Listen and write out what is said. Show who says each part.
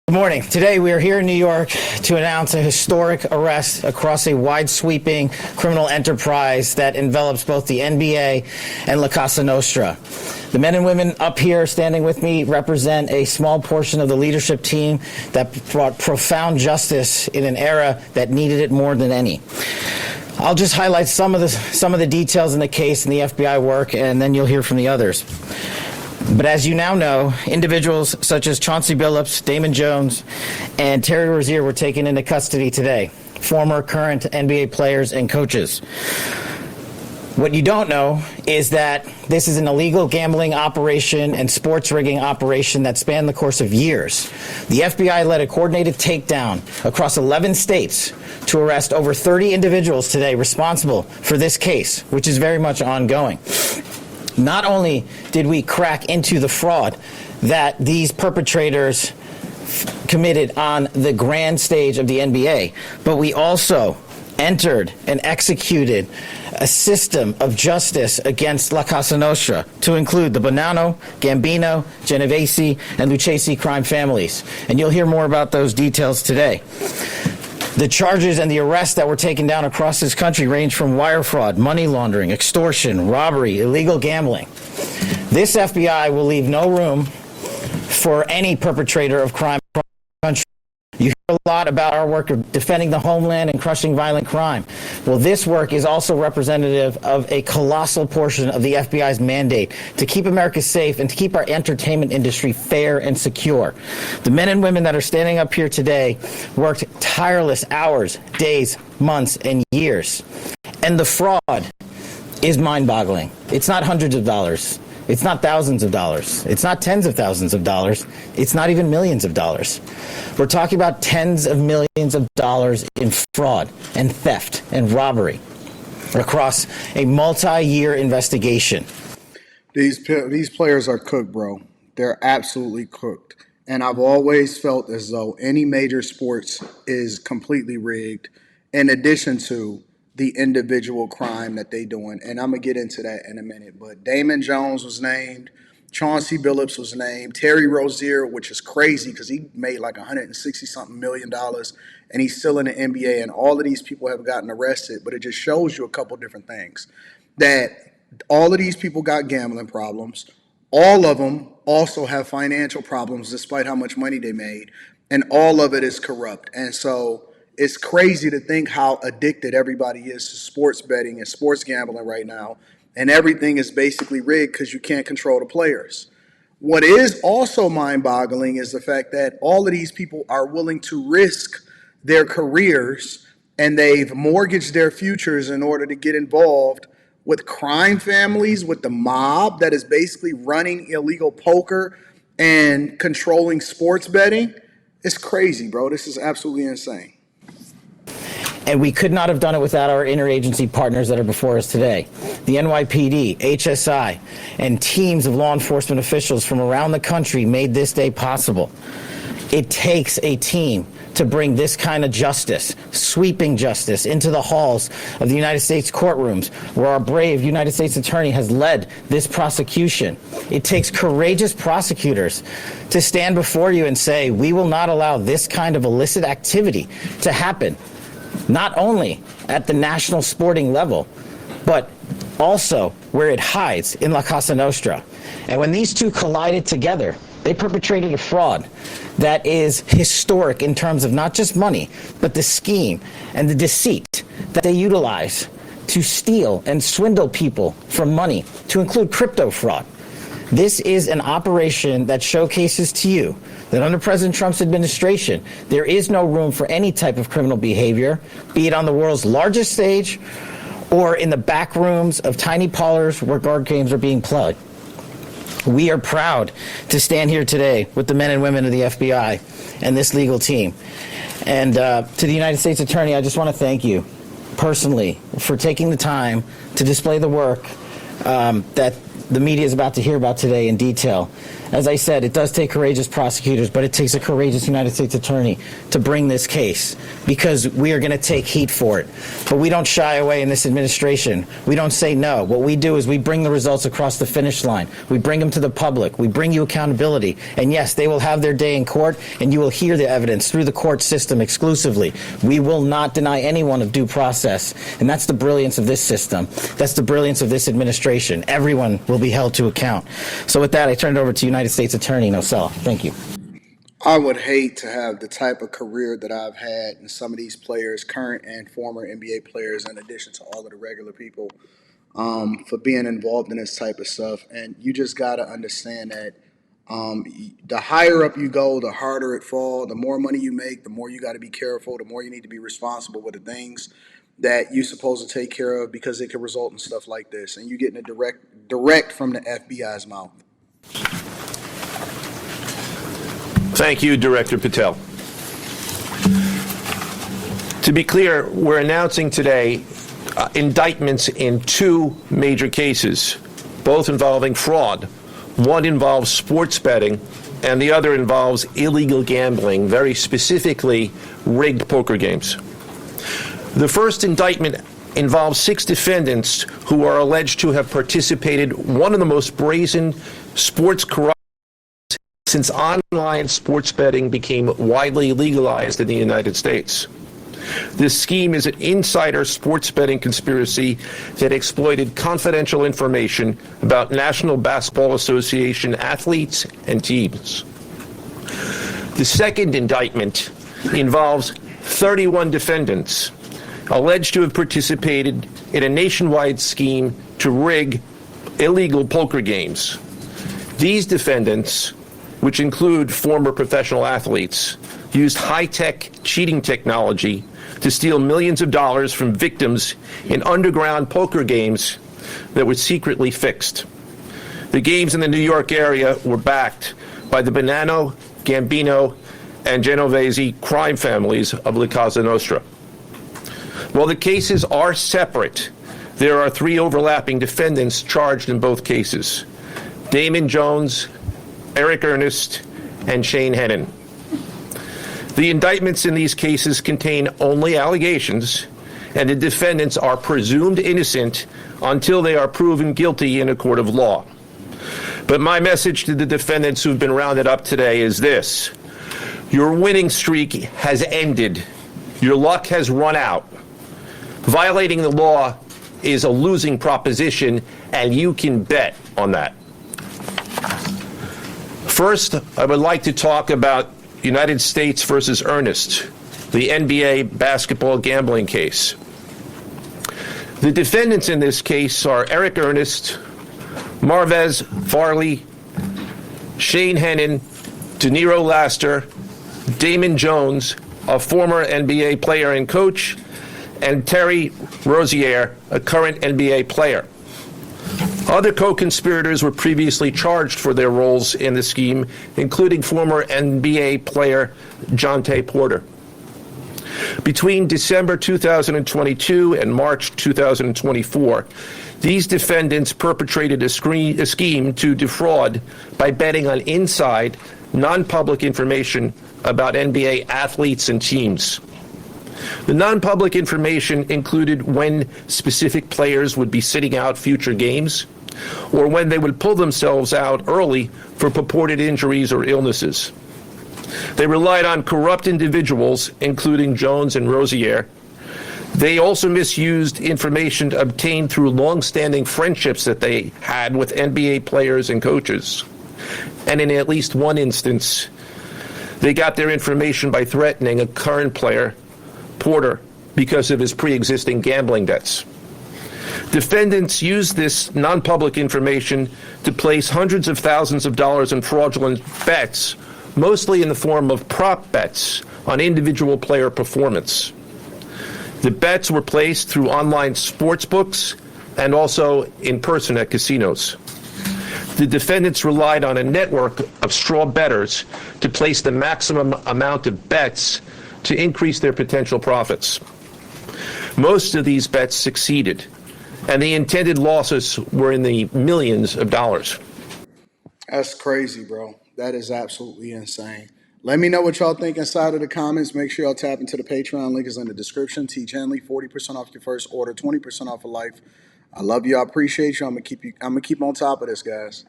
Speaker 1: Good morning. Today we are here in New York to announce a historic arrest across a wide-sweeping criminal enterprise that envelops both the NBA and La Cosa Nostra. The men and women up here standing with me represent a small portion of the leadership team that brought profound justice in an era that needed it more than any. I'll just highlight some of the details in the case and the FBI work, and then you'll hear from the others. But as you now know, individuals such as Chauncey Billups, Damon Jones, and Terry Rozier were taken into custody today, former, current NBA players and coaches. What you don't know is that this is an illegal gambling operation and sports rigging operation that spanned the course of years. The FBI led a coordinated takedown across 11 states to arrest over 30 individuals today responsible for this case, which is very much ongoing. Not only did we crack into the fraud that these perpetrators committed on the grand stage of the NBA, but we also entered and executed a system of justice against La Cosa Nostra to include the Bonanno, Gambino, Genovese, and Lucchese crime families. And you'll hear more about those details today. The charges and the arrests that were taken down across this country range from wire fraud, money laundering, extortion, robbery, illegal gambling. This FBI will leave no room for any perpetrator of crime across the country. You hear a lot about our work of defending the homeland and crushing violent crime. Well, this work is also representative of a colossal portion of the FBI's mandate to keep America safe and to keep our entertainment industry fair and secure. The men and women that are standing up here today worked tireless hours, days, months, and years. And the fraud is mind-boggling. It's not hundreds of dollars. It's not thousands of dollars. It's not tens of thousands of dollars. It's not even millions of dollars. We're talking about tens of millions of dollars in fraud and theft and robbery across a multi-year investigation.
Speaker 2: These players are cooked, bro. They're absolutely cooked. And I've always felt as though any major sports is completely rigged, in addition to the individual crime that they doing. And I'm going to get into that in a minute. But Damon Jones was named. Chauncey Billups was named. Terry Rozier, which is crazy because he made like $160-something million, and he's still in the NBA. And all of these people have gotten arrested. But it just shows you a couple different things. That all of these people got gambling problems. All of them also have financial problems despite how much money they made. And all of it is corrupt. And so it's crazy to think how addicted everybody is to sports betting and sports gambling right now. And everything is basically rigged because you can't control the players. What is also mind-boggling is the fact that all of these people are willing to risk their careers, and they've mortgaged their futures in order to get involved with crime families, with the mob that is basically running illegal poker and controlling sports betting. It's crazy, bro. This is absolutely insane.
Speaker 1: And we could not have done it without our interagency partners that are before us today. The NYPD, HSI, and teams of law enforcement officials from around the country made this day possible. It takes a team to bring this kind of justice, sweeping justice, into the halls of the United States courtrooms, where our brave United States attorney has led this prosecution. It takes courageous prosecutors to stand before you and say, we will not allow this kind of illicit activity to happen, not only at the national sporting level, but also where it hides in La Cosa Nostra. And when these two collided together, they perpetrated a fraud that is historic in terms of not just money, but the scheme and the deceit that they utilize to steal and swindle people from money, to include crypto fraud. This is an operation that showcases to you that under President Trump's administration, there is no room for any type of criminal behavior, be it on the world's largest stage or in the back rooms of tiny parlors where card games are being played. We are proud to stand here today with the men and women of the FBI and this legal team. And to the United States Attorney, I just want to thank you personally for taking the time to display the work that the media is about to hear about today in detail. As I said, it does take courageous prosecutors, but it takes a courageous United States attorney to bring this case, because we are going to take heat for it. But we don't shy away in this administration. We don't say no. What we do is we bring the results across the finish line. We bring them to the public. We bring you accountability. And yes, they will have their day in court, and you will hear the evidence through the court system exclusively. We will not deny anyone of due process. And that's the brilliance of this system. That's the brilliance of this administration. Everyone will be held to account. So with that, I turn it over to United States Attorney Nosella. Thank you.
Speaker 2: I would hate to have the type of career that I've had and some of these players, current and former NBA players, in addition to all of the regular people, for being involved in this type of stuff. And you just got to understand that the higher up you go, the harder it falls. The more money you make, the more you got to be careful, the more you need to be responsible with the things that you're supposed to take care of, because it can result in stuff like this. And you're getting it direct from the FBI's mouth.
Speaker 3: Thank you, Director Patel. To be clear, we're announcing today indictments in two major cases, both involving fraud. One involves sports betting, and the other involves illegal gambling, very specifically rigged poker games. The first indictment involves 6 defendants who are alleged to have participated in one of the most brazen sports corruption since online sports betting became widely legalized in the United States. This scheme is an insider sports betting conspiracy that exploited confidential information about National Basketball Association athletes and teams. The second indictment involves 31 defendants alleged to have participated in a nationwide scheme to rig illegal poker games. These defendants, which include former professional athletes, used high-tech cheating technology to steal millions of dollars from victims in underground poker games that were secretly fixed. The games in the New York area were backed by the Bonanno, Gambino, and Genovese crime families of La Cosa Nostra. While the cases are separate, there are 3 overlapping defendants charged in both cases: Damon Jones, Eric Ernest, and Shane Hennon. The indictments in these cases contain only allegations, and the defendants are presumed innocent until they are proven guilty in a court of law. But my message to the defendants who've been rounded up today is this: your winning streak has ended. Your luck has run out. Violating the law is a losing proposition, and you can bet on that. First, I would like to talk about United States versus Ernest, the NBA basketball gambling case. The defendants in this case are Eric Ernest, Marvez Farley, Shane Hennon, De Niro Laster, Damon Jones, a former NBA player and coach, and Terry Rozier, a current NBA player. Other co-conspirators were previously charged for their roles in the scheme, including former NBA player Jontay Porter. Between December 2022 and March 2024, these defendants perpetrated a scheme to defraud by betting on inside, non-public information about NBA athletes and teams. The non-public information included when specific players would be sitting out future games, or when they would pull themselves out early for purported injuries or illnesses. They relied on corrupt individuals, including Jones and Rozier. They also misused information obtained through long-standing friendships that they had with NBA players and coaches. And in at least one instance, they got their information by threatening a current player, Porter, because of his pre-existing gambling debts. Defendants used this non-public information to place hundreds of thousands of dollars in fraudulent bets, mostly in the form of prop bets on individual player performance. The bets were placed through online sports books and also in person at casinos. The defendants relied on a network of straw bettors to place the maximum amount of bets to increase their potential profits. Most of these bets succeeded, and the intended losses were in the millions of dollars.
Speaker 2: That's crazy, bro. That is absolutely insane. Let me know what y'all think inside of the comments. Make sure y'all tap into the Patreon. Link is in the description. Teach Henley, 40% off your first order, 20% off for life. I love you. I appreciate you. I'm gonna keep on top of this, guys.